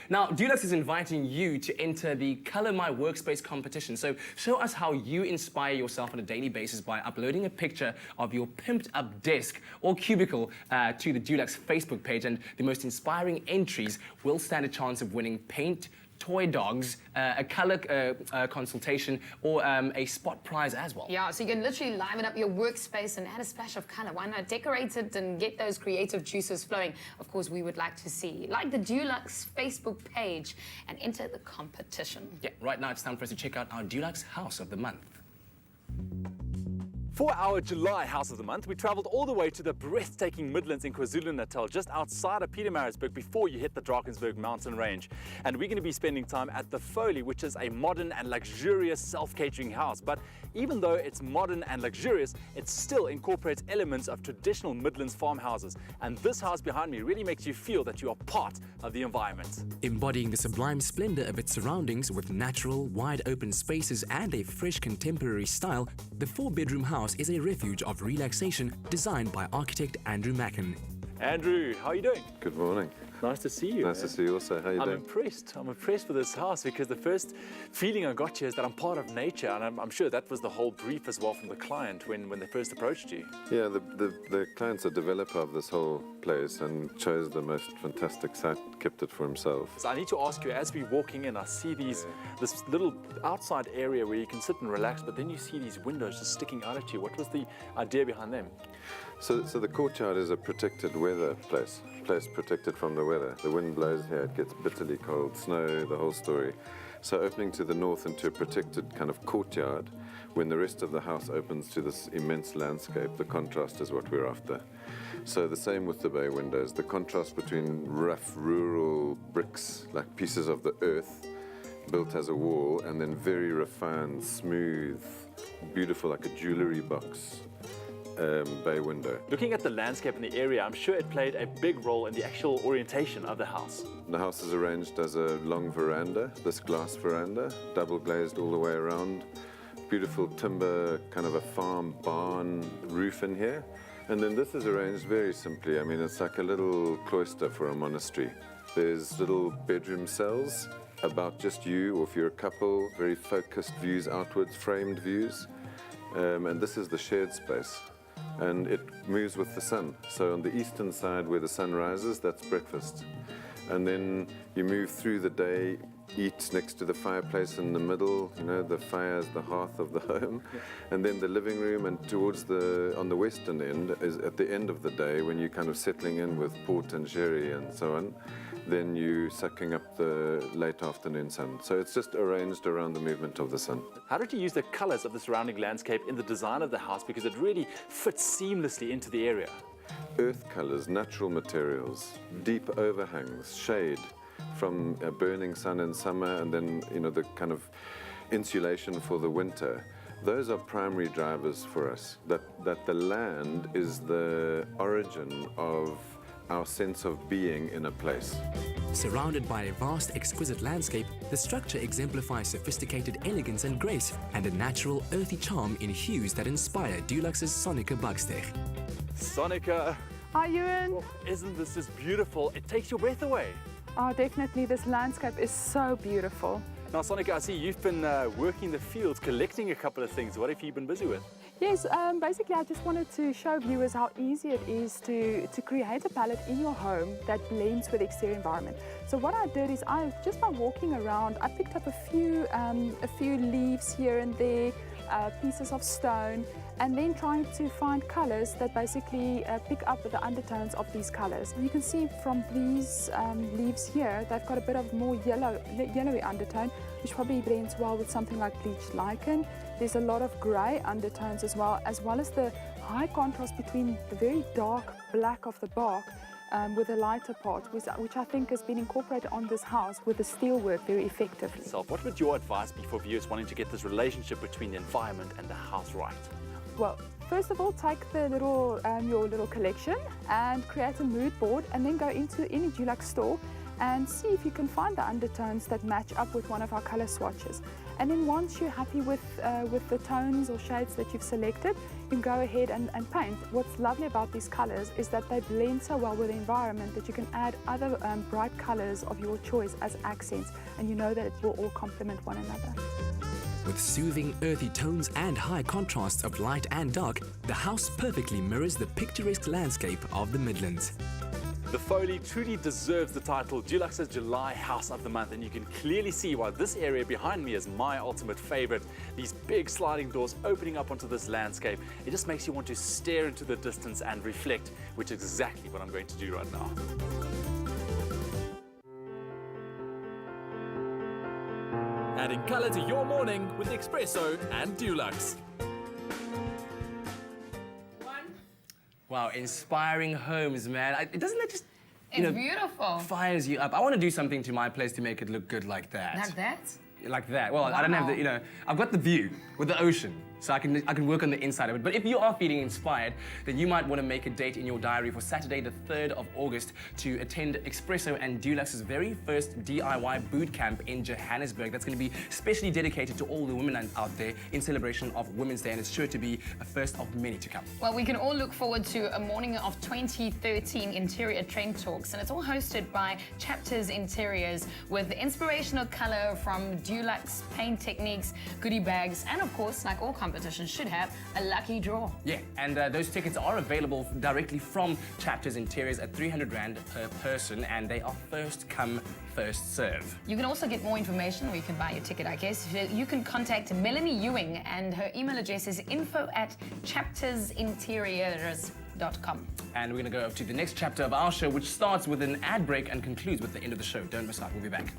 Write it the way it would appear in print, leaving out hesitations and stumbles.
Now, Dulux is inviting you to enter the Color My Workspace competition. So show us how you inspire yourself on a daily basis by uploading a picture of your pimped up desk or cubicle to the Dulux Facebook page, and the most inspiring entries will stand a chance of winning paint, toy dogs, a colour consultation, or a spot prize as well. Yeah, so you can literally liven up your workspace and add a splash of colour. Why not decorate it and get those creative juices flowing? Of course, we would like to see. Like the Dulux Facebook page and enter the competition. Yeah, right now it's time for us to check out our Dulux House of the Month. For our July House of the Month, we travelled all the way to the breathtaking Midlands in KwaZulu-Natal, just outside of Pietermaritzburg before you hit the Drakensberg mountain range. And we're going to be spending time at the Folie, which is a modern and luxurious self-catering house. But even though it's modern and luxurious, it still incorporates elements of traditional Midlands farmhouses. And this house behind me really makes you feel that you are part of the environment. Embodying the sublime splendor of its surroundings with natural, wide-open spaces and a fresh contemporary style, the 4-bedroom house is a refuge of relaxation designed by architect Andrew Macken. Andrew, how are you doing? Good morning. Nice to see you. Nice to see you also. How are you doing? I'm impressed with this house because the first feeling I got here is that I'm part of nature, and I'm sure that was the whole brief as well from the client when they first approached you. Yeah, the client's a developer of this whole place and chose the most fantastic site, kept it for himself. So I need to ask you, as we're walking in, I see this little outside area where you can sit and relax, but then you see these windows just sticking out at you. What was the idea behind them? So the courtyard is a protected weather place protected from the weather. The wind blows here, it gets bitterly cold, snow, the whole story. So opening to the north into a protected kind of courtyard, when the rest of the house opens to this immense landscape, the contrast is what we're after. So the same with the bay windows, the contrast between rough rural bricks, like pieces of the earth, built as a wall, and then very refined, smooth, beautiful, like a jewellery box bay window. Looking at the landscape in the area, I'm sure it played a big role in the actual orientation of the house. The house is arranged as a long veranda, this glass veranda, double glazed all the way around. Beautiful timber, kind of a farm barn roof in here. And then this is arranged very simply. I mean, it's like a little cloister for a monastery. There's little bedroom cells about just you, or if you're a couple, very focused views outwards, framed views. And this is the shared space. And it moves with the sun. So on the eastern side where the sun rises, that's breakfast. And then you move through the day, eat next to the fireplace in the middle, you know, the fire is the hearth of the home. And then the living room, and towards on the western end is at the end of the day when you're kind of settling in with port and sherry and so on. Then you sucking up the late afternoon sun. So it's just arranged around the movement of the sun. How did you use the colors of the surrounding landscape in the design of the house, because it really fits seamlessly into the area? Earth colors, natural materials, deep overhangs, shade from a burning sun in summer, and then, you know, the kind of insulation for the winter. Those are primary drivers for us, that the land is the origin of our sense of being in a place. Surrounded by a vast, exquisite landscape, the structure exemplifies sophisticated elegance and grace and a natural, earthy charm in hues that inspire Dulux's Sonica Bugsteeg. Sonica! Hi, Ewan. Oh, isn't this just beautiful? It takes your breath away. Oh, definitely. This landscape is so beautiful. Now, Sonica, I see you've been working the fields, collecting a couple of things. What have you been busy with? Yes, basically I just wanted to show viewers how easy it is to create a palette in your home that blends with the exterior environment. So what I did is just by walking around, I picked up a few leaves here and there, pieces of stone, and then trying to find colors that basically pick up the undertones of these colors. You can see from these leaves here, they've got a bit of more yellowy undertone, which probably blends well with something like bleached lichen. There's a lot of grey undertones as well as the high contrast between the very dark black of the bark with the lighter part, which I think has been incorporated on this house with the steelwork very effectively. So what would your advice be for viewers wanting to get this relationship between the environment and the house right? Well, first of all, take the your little collection and create a mood board, and then go into any Dulux store and see if you can find the undertones that match up with one of our color swatches. And then once you're happy with the tones or shades that you've selected, you can go ahead and paint. What's lovely about these colors is that they blend so well with the environment that you can add other bright colors of your choice as accents, and you know that it will all complement one another. With soothing, earthy tones and high contrasts of light and dark, the house perfectly mirrors the picturesque landscape of the Midlands. The Folie truly deserves the title Dulux's July House of the Month, and you can clearly see why this area behind me is my ultimate favorite. These big sliding doors opening up onto this landscape, it just makes you want to stare into the distance and reflect, which is exactly what I'm going to do right now. Adding color to your morning with Expresso and Dulux. Wow, inspiring homes, man. Doesn't that just, It's beautiful. fires you up? I want to do something to my place to make it look good like that. Like that? Like that. Well, I don't have the, I've got the view with the ocean, so I can work on the inside of it. But if you are feeling inspired, then you might want to make a date in your diary for Saturday, the 3rd of August, to attend Expresso and Dulux's very first DIY boot camp in Johannesburg. That's going to be specially dedicated to all the women out there in celebration of Women's Day, and it's sure to be a first of many to come. Well, we can all look forward to a morning of 2013 interior trend talks, and it's all hosted by Chapters Interiors with inspirational color from Dulux, paint techniques, goodie bags, and of course, like all competitions should have, a lucky draw. Yeah, and those tickets are available directly from Chapters Interiors at 300 Rand per person, and they are first come, first serve. You can also get more information, or you can buy your ticket, I guess. You can contact Melanie Ewing, and her email address is info@chaptersinteriors.com. And we're going to go up to the next chapter of our show, which starts with an ad break and concludes with the end of the show. Don't miss out. We'll be back.